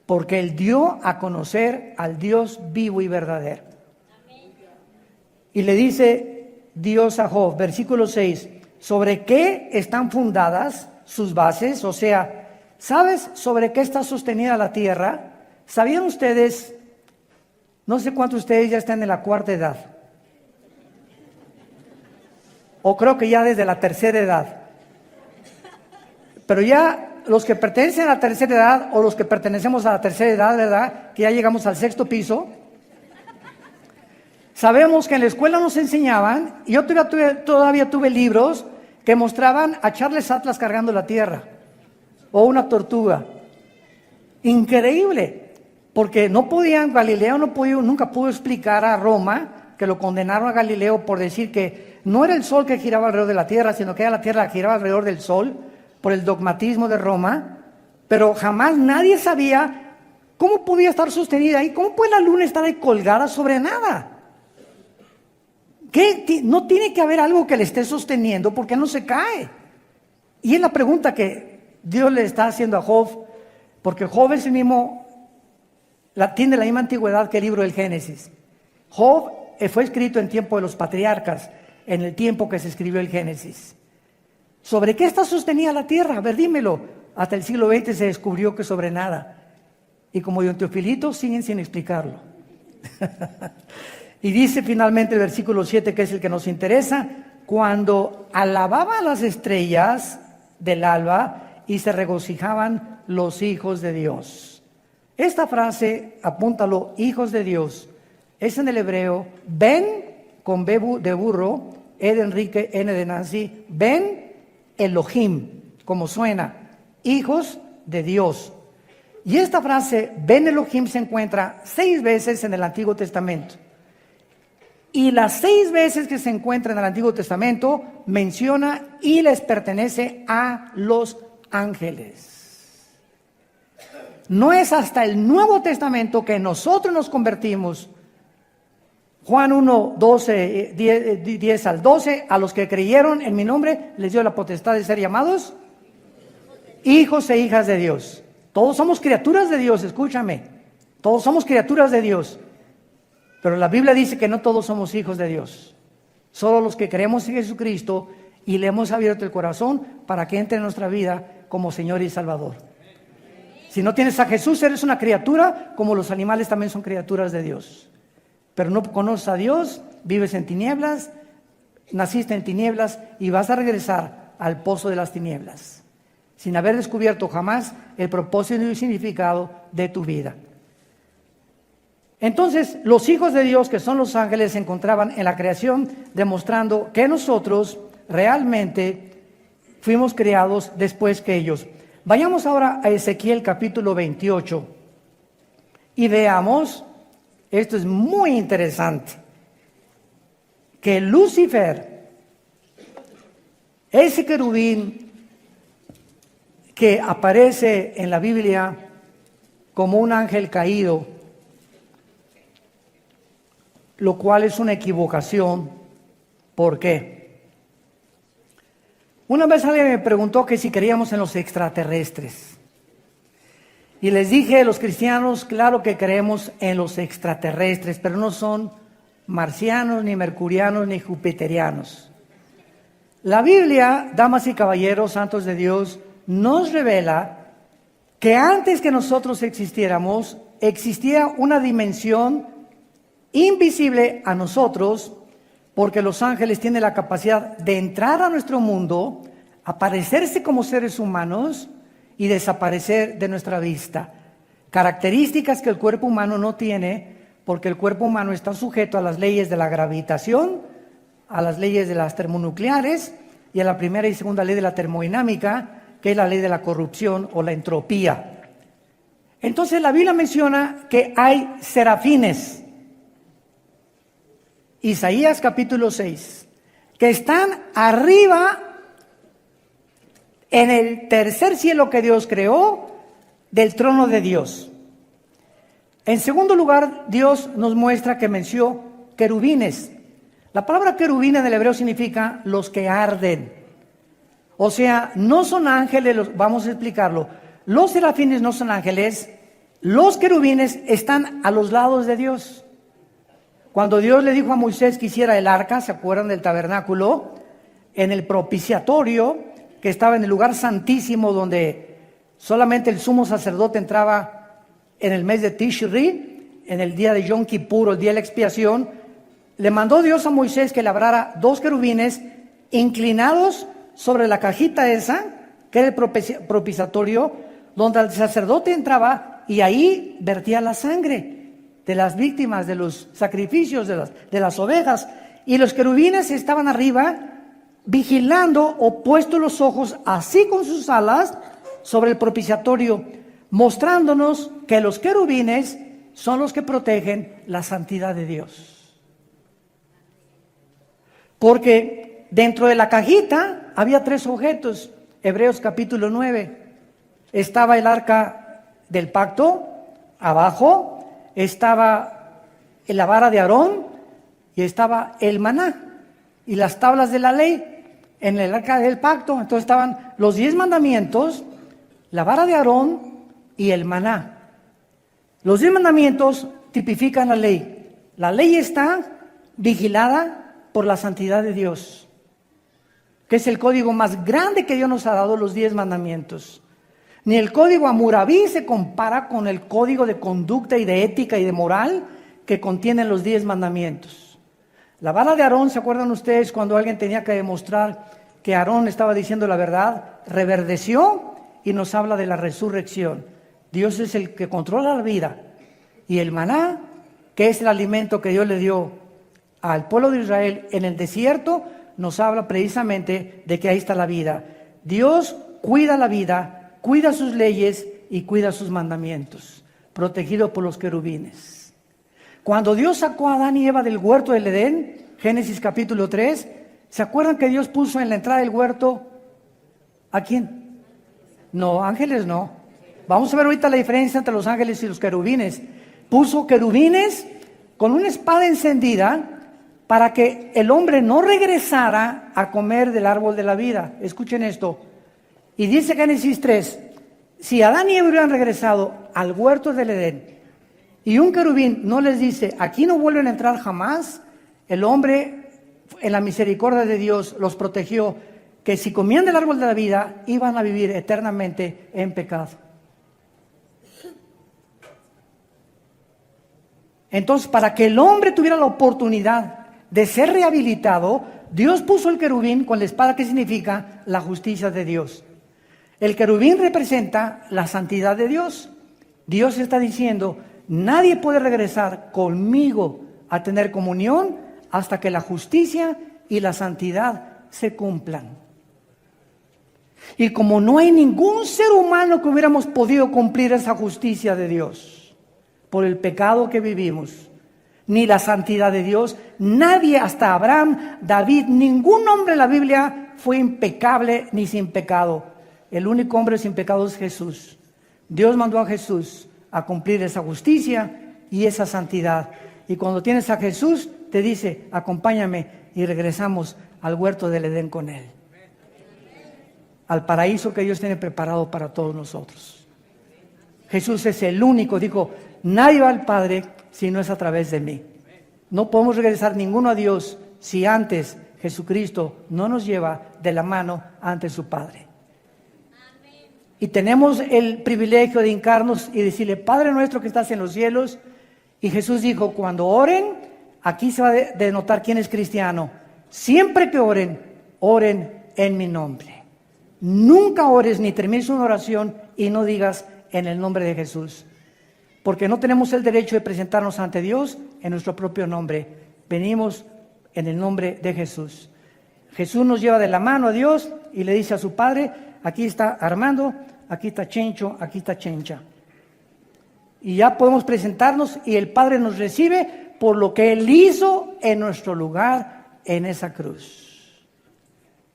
Porque Él dio a conocer al Dios vivo y verdadero. Y le dice Dios a Job, versículo 6, ¿sobre qué están fundadas sus bases? O sea, ¿sabes sobre qué está sostenida la tierra? ¿Sabían ustedes? No sé cuántos de ustedes ya están en la 4ª edad. O creo que ya desde la 3ª edad. Pero ya los que pertenecen a la 3ª edad o los que pertenecemos a la 3ª edad, ¿verdad? Que ya llegamos al 6º piso. Sabemos que en la escuela nos enseñaban, y yo todavía tuve libros que mostraban a Charles Atlas cargando la tierra. O una tortuga. Increíble. porque no podían, Galileo nunca pudo explicar a Roma, que lo condenaron a Galileo por decir que no era el sol que giraba alrededor de la tierra, sino que era la tierra que giraba alrededor del sol, por el dogmatismo de Roma, pero jamás nadie sabía cómo podía estar sostenida ahí, cómo puede la luna estar ahí colgada sobre nada. No tiene que haber algo que le esté sosteniendo porque no se cae. Y es la pregunta que Dios le está haciendo a Job, porque Job es el mismo, tiene la misma antigüedad que el libro del Génesis. Job fue escrito en tiempo de los patriarcas, en el tiempo que se escribió el Génesis. ¿Sobre qué está sostenida la tierra? A ver, dímelo. Hasta el siglo XX se descubrió que sobre nada. Y como Don Teofilito, siguen sin explicarlo. Y dice finalmente el versículo 7, que es el que nos interesa: cuando alababa las estrellas del alba y se regocijaban los hijos de Dios. Esta frase, apúntalo, hijos de Dios, es en el hebreo Ben, con B de burro, E de Enrique, N de Nancy, Ben Elohim, como suena, hijos de Dios. Y esta frase, Ben Elohim, se encuentra 6 veces en el Antiguo Testamento. Y las 6 veces que se encuentra en el Antiguo Testamento menciona y les pertenece a los ángeles. No es hasta el Nuevo Testamento que nosotros nos convertimos. Juan 1, 12, 10 al 12, a los que creyeron en mi nombre les dio la potestad de ser llamados hijos e hijas de Dios. Todos somos criaturas de Dios, escúchame. Todos somos criaturas de Dios. Pero la Biblia dice que no todos somos hijos de Dios. Solo los que creemos en Jesucristo y le hemos abierto el corazón para que entre en nuestra vida como Señor y Salvador. Si no tienes a Jesús, eres una criatura, como los animales también son criaturas de Dios. Pero no conoces a Dios, vives en tinieblas, naciste en tinieblas y vas a regresar al pozo de las tinieblas, sin haber descubierto jamás el propósito y el significado de tu vida. Entonces, los hijos de Dios, que son los ángeles, se encontraban en la creación, demostrando que nosotros realmente fuimos creados después que ellos. Vayamos ahora a Ezequiel capítulo 28 y veamos, esto es muy interesante, que Lucifer, ese querubín que aparece en la Biblia como un ángel caído, lo cual es una equivocación. ¿Por qué? Una vez alguien me preguntó que si creíamos en los extraterrestres. Y les dije, los cristianos, claro que creemos en los extraterrestres, pero no son marcianos, ni mercurianos, ni jupiterianos. La Biblia, damas y caballeros, santos de Dios, nos revela que antes que nosotros existiéramos, existía una dimensión invisible a nosotros, porque los ángeles tienen la capacidad de entrar a nuestro mundo, aparecerse como seres humanos y desaparecer de nuestra vista. Características que el cuerpo humano no tiene, porque el cuerpo humano está sujeto a las leyes de la gravitación, a las leyes de las termonucleares y a la primera y segunda ley de la termodinámica, que es la ley de la corrupción o la entropía. Entonces la Biblia menciona que hay serafines, Isaías capítulo 6, que están arriba en el tercer cielo que Dios creó del trono de Dios. En segundo lugar, Dios nos muestra que mencionó querubines. La palabra querubín en el hebreo significa los que arden. O sea, no son ángeles, vamos a explicarlo. Los serafines no son ángeles, los querubines están a los lados de Dios. Cuando Dios le dijo a Moisés que hiciera el arca, ¿se acuerdan del tabernáculo? En el propiciatorio, que estaba en el lugar santísimo, donde solamente el sumo sacerdote entraba en el mes de Tishri, en el día de Yom Kippur, el día de la expiación, le mandó Dios a Moisés que labrara 2 querubines inclinados sobre la cajita esa, que era el propiciatorio, donde el sacerdote entraba y ahí vertía la sangre de las víctimas, de los sacrificios, de las ovejas. Y los querubines estaban arriba vigilando o puestos los ojos así con sus alas sobre el propiciatorio, mostrándonos que los querubines son los que protegen la santidad de Dios. Porque dentro de la cajita había 3 objetos. Hebreos capítulo 9. Estaba el arca del pacto, abajo estaba la vara de Aarón y estaba el maná y las tablas de la ley en el arca del pacto. Entonces estaban los 10 mandamientos, la vara de Aarón y el maná. Los 10 mandamientos tipifican la ley. La ley está vigilada por la santidad de Dios, que es el código más grande que Dios nos ha dado, los 10 mandamientos. Ni el código Hammurabi se compara con el código de conducta y de ética y de moral que contienen los 10 mandamientos. La vara de Aarón, ¿se acuerdan ustedes cuando alguien tenía que demostrar que Aarón estaba diciendo la verdad? Reverdeció y nos habla de la resurrección. Dios es el que controla la vida. Y el maná, que es el alimento que Dios le dio al pueblo de Israel en el desierto, nos habla precisamente de que ahí está la vida. Dios cuida la vida, cuida sus leyes y cuida sus mandamientos, protegido por los querubines. Cuando Dios sacó a Adán y Eva del huerto del Edén, Génesis capítulo 3, ¿se acuerdan que Dios puso en la entrada del huerto a quién? No, ángeles no. Vamos a ver ahorita la diferencia entre los ángeles y los querubines. Puso querubines con una espada encendida para que el hombre no regresara a comer del árbol de la vida. Escuchen esto. Y dice Génesis 3, si Adán y Eva hubieran regresado al huerto del Edén y un querubín no les dice, aquí no vuelven a entrar jamás, el hombre en la misericordia de Dios los protegió, que si comían del árbol de la vida iban a vivir eternamente en pecado. Entonces, para que el hombre tuviera la oportunidad de ser rehabilitado, Dios puso el querubín con la espada, que significa la justicia de Dios. El querubín representa la santidad de Dios. Dios está diciendo, nadie puede regresar conmigo a tener comunión hasta que la justicia y la santidad se cumplan. Y como no hay ningún ser humano que hubiéramos podido cumplir esa justicia de Dios por el pecado que vivimos, ni la santidad de Dios, nadie, hasta Abraham, David, ningún hombre en la Biblia fue impecable ni sin pecado. El único hombre sin pecado es Jesús. Dios mandó a Jesús a cumplir esa justicia y esa santidad. Y cuando tienes a Jesús, te dice, acompáñame, y regresamos al huerto del Edén con Él. Al paraíso que Dios tiene preparado para todos nosotros. Jesús es el único, dijo, nadie va al Padre si no es a través de mí. No podemos regresar ninguno a Dios si antes Jesucristo no nos lleva de la mano ante su Padre. Y tenemos el privilegio de hincarnos y decirle, Padre nuestro que estás en los cielos. Y Jesús dijo, cuando oren, aquí se va a denotar quién es cristiano. Siempre que oren, oren en mi nombre. Nunca ores ni termines una oración y no digas en el nombre de Jesús. Porque no tenemos el derecho de presentarnos ante Dios en nuestro propio nombre. Venimos en el nombre de Jesús. Jesús nos lleva de la mano a Dios y le dice a su Padre, aquí está Armando, aquí está Chencho, aquí está Chencha. Y ya podemos presentarnos y el Padre nos recibe por lo que Él hizo en nuestro lugar en esa cruz.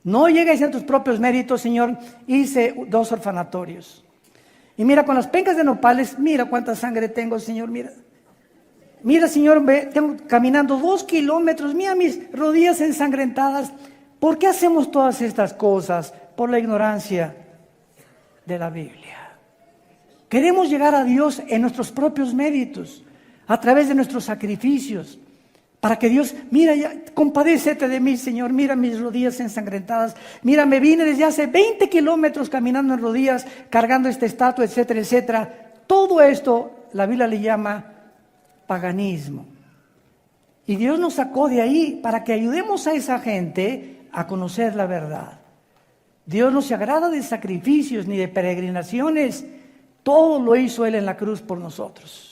No llegues a tus propios méritos, Señor. Hice 2 orfanatorios. Y mira, con las pencas de nopales, mira cuánta sangre tengo, Señor, mira. Mira, Señor, tengo caminando 2 kilómetros, mira mis rodillas ensangrentadas. ¿Por qué hacemos todas estas cosas? Por la ignorancia de la Biblia. Queremos llegar a Dios en nuestros propios méritos, a través de nuestros sacrificios, para que Dios, mira, ya, compadécete de mí, Señor, mira mis rodillas ensangrentadas, mira, me vine desde hace 20 kilómetros caminando en rodillas, cargando esta estatua, etcétera, etcétera. Todo esto la Biblia le llama paganismo. Y Dios nos sacó de ahí para que ayudemos a esa gente a conocer la verdad. Dios no se agrada de sacrificios ni de peregrinaciones. Todo lo hizo Él en la cruz por nosotros.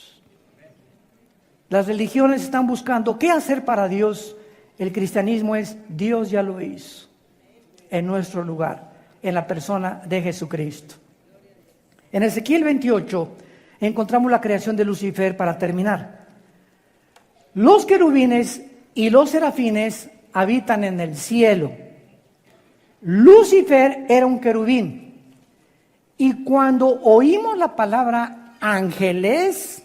Las religiones están buscando qué hacer para Dios. El cristianismo es Dios ya lo hizo en nuestro lugar, en la persona de Jesucristo. En Ezequiel 28 encontramos la creación de Lucifer para terminar. Los querubines y los serafines habitan en el cielo. Lucifer era un querubín. Y cuando oímos la palabra ángeles,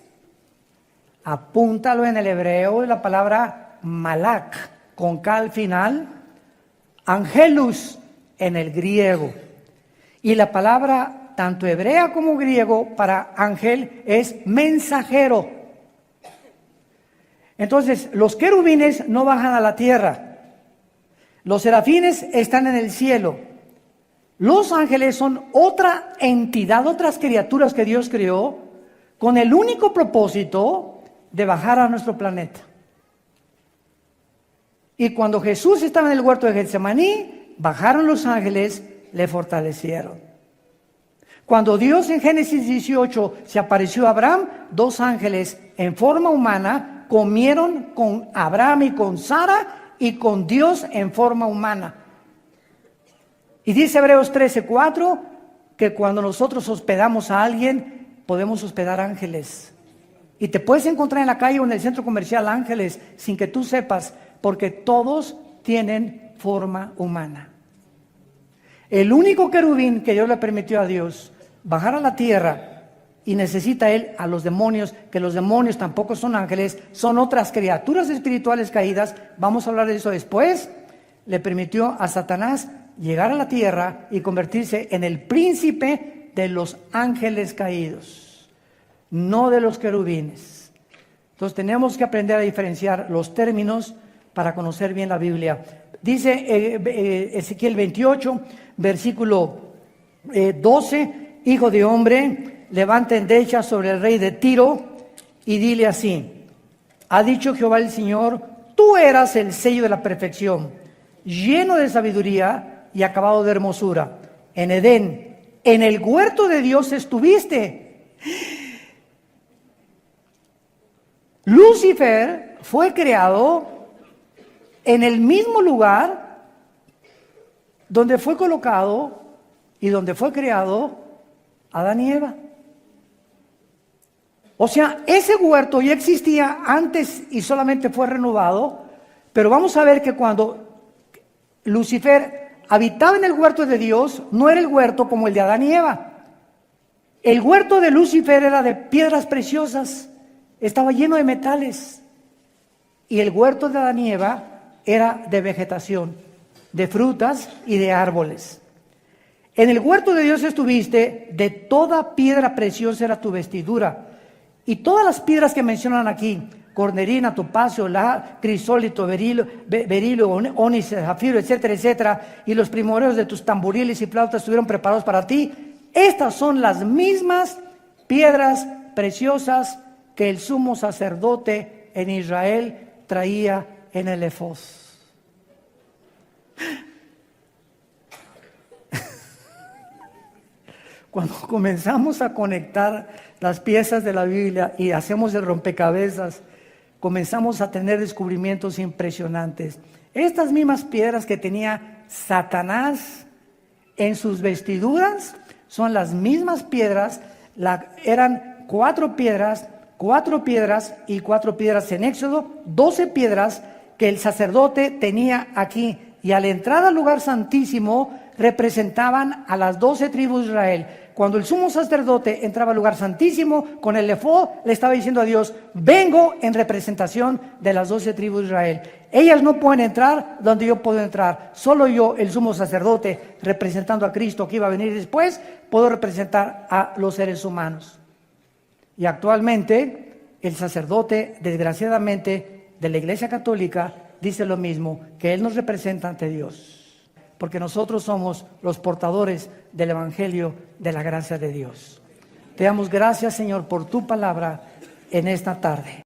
apúntalo en el hebreo, la palabra malak, con K al final, angelus en el griego. Y la palabra, tanto hebrea como griego, para ángel es mensajero. Entonces, los querubines no bajan a la tierra. Los serafines están en el cielo. Los ángeles son otra entidad, otras criaturas que Dios creó con el único propósito de bajar a nuestro planeta. Y cuando Jesús estaba en el huerto de Getsemaní, bajaron los ángeles, le fortalecieron. Cuando Dios en Génesis 18 se apareció a Abraham, 2 ángeles en forma humana comieron con Abraham y con Sara y con Dios en forma humana. Y dice Hebreos 13:4 que cuando nosotros hospedamos a alguien, podemos hospedar ángeles. Y te puedes encontrar en la calle o en el centro comercial ángeles sin que tú sepas, porque todos tienen forma humana. El único querubín que Dios le permitió a Dios bajar a la tierra, y necesita él a los demonios, que los demonios tampoco son ángeles, son otras criaturas espirituales caídas, vamos a hablar de eso después, le permitió a Satanás llegar a la tierra y convertirse en el príncipe de los ángeles caídos, no de los querubines. Entonces tenemos que aprender a diferenciar los términos para conocer bien la Biblia. Dice Ezequiel 28, versículo 12, hijo de hombre, levanta endecha sobre el rey de Tiro y dile así: ha dicho Jehová el Señor, tú eras el sello de la perfección, lleno de sabiduría y acabado de hermosura. En Edén, en el huerto de Dios estuviste. Lucifer fue creado en el mismo lugar donde fue colocado y donde fue creado Adán y Eva. O sea, ese huerto ya existía antes y solamente fue renovado, pero vamos a ver que cuando Lucifer habitaba en el huerto de Dios, no era el huerto como el de Adán y Eva. El huerto de Lucifer era de piedras preciosas, estaba lleno de metales. Y el huerto de Adán y Eva era de vegetación, de frutas y de árboles. En el huerto de Dios estuviste, de toda piedra preciosa era tu vestidura. Y todas las piedras que mencionan aquí, cornerina, topacio, crisólito, berilo, ónice, zafiro, etcétera, etcétera, y los primordios de tus tamboriles y flautas estuvieron preparados para ti. Estas son las mismas piedras preciosas que el sumo sacerdote en Israel traía en el efod. Cuando comenzamos a conectar las piezas de la Biblia y hacemos el rompecabezas, comenzamos a tener descubrimientos impresionantes. Estas mismas piedras que tenía Satanás en sus vestiduras son las mismas piedras, eran 4 piedras y 4 piedras en Éxodo, 12 piedras que el sacerdote tenía aquí. Y al entrar al lugar santísimo representaban a las 12 tribus de Israel. Cuando el sumo sacerdote entraba al lugar santísimo con el efod, le estaba diciendo a Dios: vengo en representación de las 12 tribus de Israel. Ellas no pueden entrar donde yo puedo entrar. Solo yo, el sumo sacerdote, representando a Cristo que iba a venir después, puedo representar a los seres humanos. Y actualmente el sacerdote, desgraciadamente, de la Iglesia Católica dice lo mismo, que Él nos representa ante Dios, porque nosotros somos los portadores del Evangelio de la gracia de Dios. Te damos gracias, Señor, por tu palabra en esta tarde.